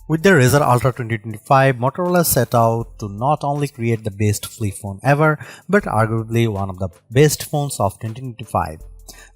With the Razr Ultra 2025, Motorola set out to not only create the best flip phone ever, but arguably one of the best phones of 2025.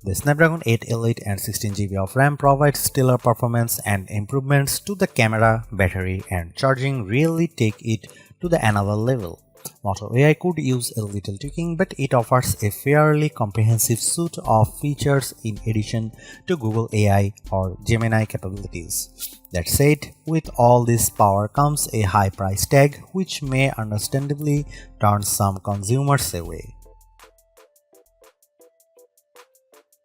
The Snapdragon 8 Elite and 16GB of RAM provide stellar performance, and improvements to the camera, battery, and charging really take it to the another level. Moto AI could use a little tweaking, but it offers a fairly comprehensive suite of features in addition to Google AI or Gemini capabilities. That said, with all this power comes a high price tag, which may understandably turn some consumers away.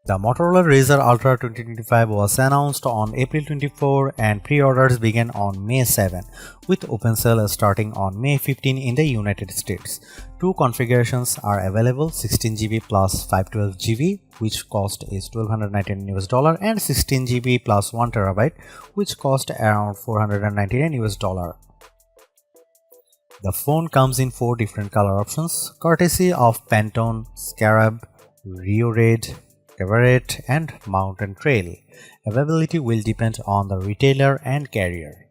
The Motorola Razr Ultra 2025 was announced on April 24 and pre-orders began on May 7, with open sale starting on May 15 in the United States. Two configurations are available: 16GB plus 512GB, which cost is $1,299 and 16GB plus 1TB, which cost around $499. The phone comes in 4 different color options, courtesy of Pantone, Scarab, Rio Red, Cabaret, and Mountain Trail. Availability will depend on the retailer and carrier.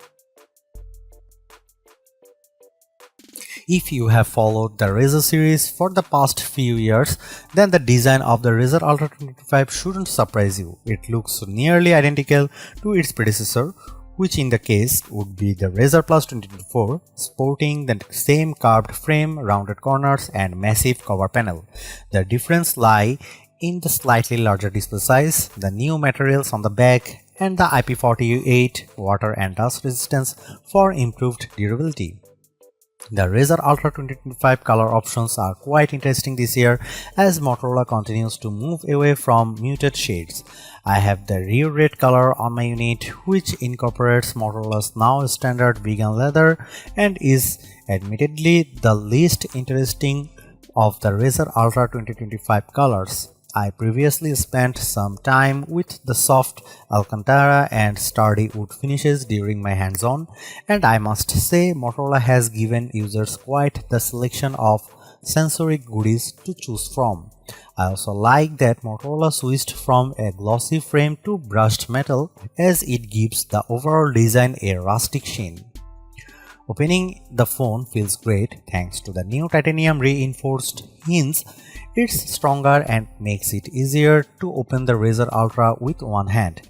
If you have followed the Razr series for the past few years, then the design of the Razr Ultra 2025 shouldn't surprise you. It looks nearly identical to its predecessor, which in the case would be the Razr Plus 2024, sporting the same curved frame, rounded corners, and massive cover panel. The difference lies in the slightly larger display size, the new materials on the back, and the IP48 water and dust resistance for improved durability. The Razr Ultra 2025 color options are quite interesting this year, as Motorola continues to move away from muted shades. I have the Rio Red color on my unit, which incorporates Motorola's now standard vegan leather and is admittedly the least interesting of the Razr Ultra 2025 colors. I previously spent some time with the soft Alcantara and sturdy wood finishes during my hands-on, and I must say Motorola has given users quite the selection of sensory goodies to choose from. I also like that Motorola switched from a glossy frame to brushed metal, as it gives the overall design a rustic sheen. Opening the phone feels great thanks to the new titanium reinforced hinge. It's stronger and makes it easier to open the Razr Ultra with one hand.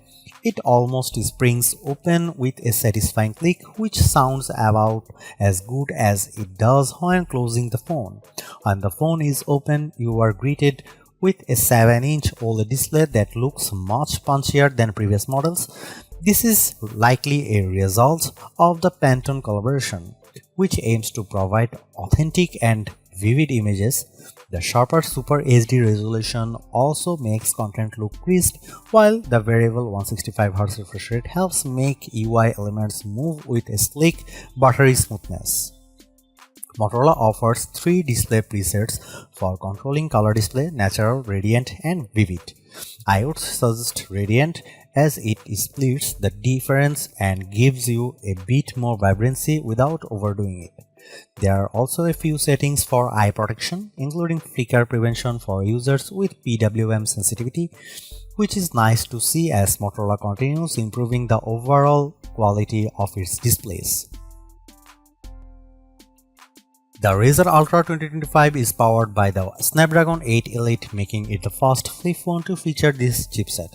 It almost springs open with a satisfying click, which sounds about as good as it does when closing the phone. When the phone is open, you are greeted with a 7-inch OLED display that looks much punchier than previous models. This is likely a result of the Pantone collaboration, which aims to provide authentic and vivid images. The sharper Super HD resolution also makes content look crisp, while the variable 165Hz refresh rate helps make UI elements move with a sleek, buttery smoothness. Motorola offers 3 display presets for controlling color display: natural, radiant, and vivid. I would suggest radiant, as it splits the difference and gives you a bit more vibrancy without overdoing it. There are also a few settings for eye protection, including flicker prevention for users with PWM sensitivity, which is nice to see as Motorola continues improving the overall quality of its displays. The Razr Ultra 2025 is powered by the Snapdragon 8 Elite, making it the first flip phone to feature this chipset.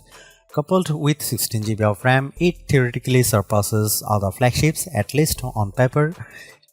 Coupled with 16GB of RAM, it theoretically surpasses other flagships, at least on paper.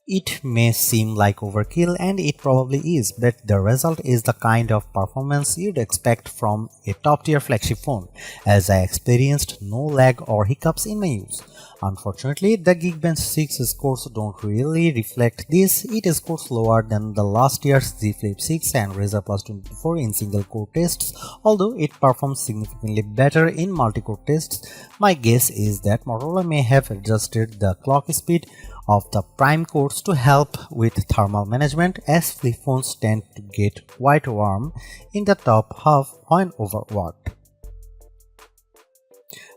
It may seem like overkill, and it probably is, but the result is the kind of performance you'd expect from a top-tier flagship phone, as I experienced no lag or hiccups in my use. Unfortunately, the Geekbench 6 scores don't really reflect this. It scores lower than the last year's Z Flip 6 and Razr Plus 24 in single-core tests, although it performs significantly better in multi-core tests. My guess is that Motorola may have adjusted the clock speed of the prime cores to help with thermal management, as flip phones tend to get quite warm in the top half when overworked.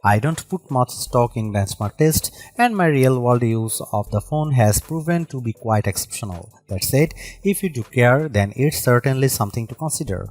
I don't put much stock in benchmark tests, and my real-world use of the phone has proven to be quite exceptional. That said, if you do care, then it's certainly something to consider.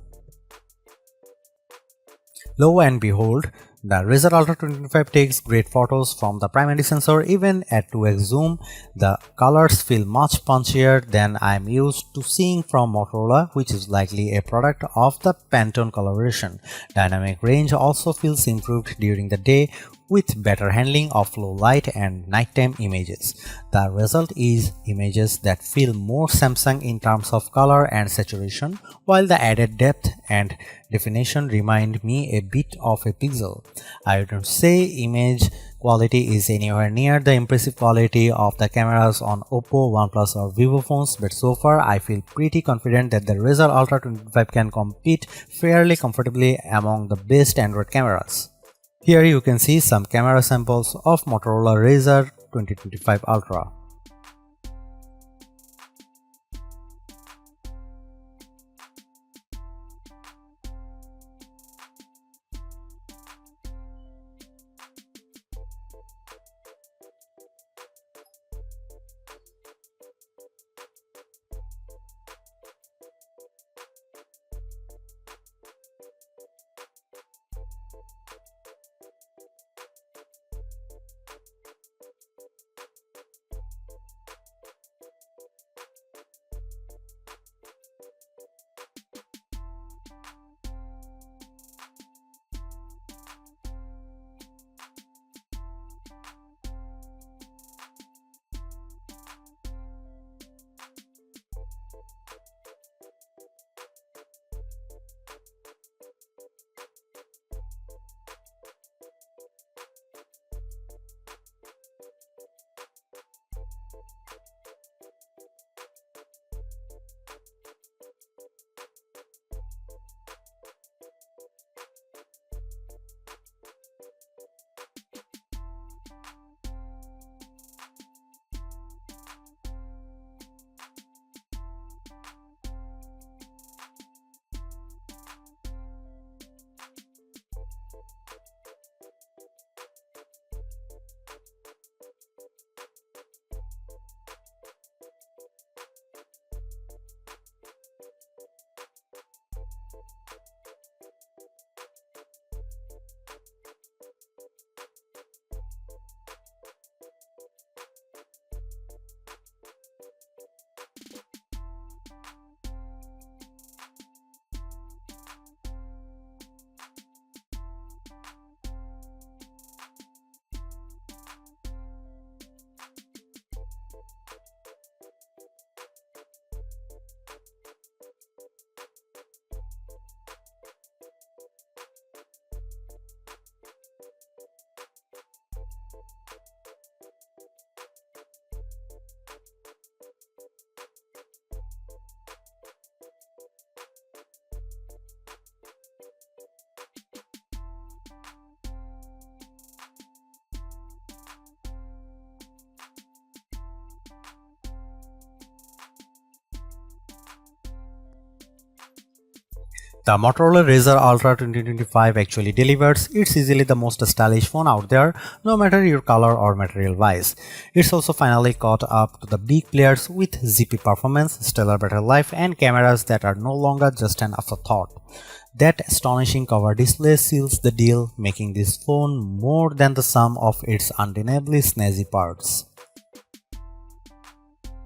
Lo and behold, The Razr Ultra 2025 takes great photos from the primary sensor. Even at 2x zoom, the colors feel much punchier than I'm used to seeing from Motorola, which is likely a product of the Pantone collaboration. Dynamic range also feels improved during the day with better handling of low light and nighttime images. The result is images that feel more Samsung in terms of color and saturation, while the added depth and definition remind me a bit of a Pixel. I wouldn't say image quality is anywhere near the impressive quality of the cameras on Oppo, OnePlus or Vivo phones, but so far I feel pretty confident that the Razr Ultra 25 can compete fairly comfortably among the best Android cameras. Here you can see some camera samples of Motorola Razr 2025 Ultra. The Motorola Razr Ultra 2025 actually delivers. It's easily the most stylish phone out there, no matter your color or material wise. It's also finally caught up to the big players with zippy performance, stellar battery life, and cameras that are no longer just an afterthought. That astonishing cover display seals the deal, making this phone more than the sum of its undeniably snazzy parts.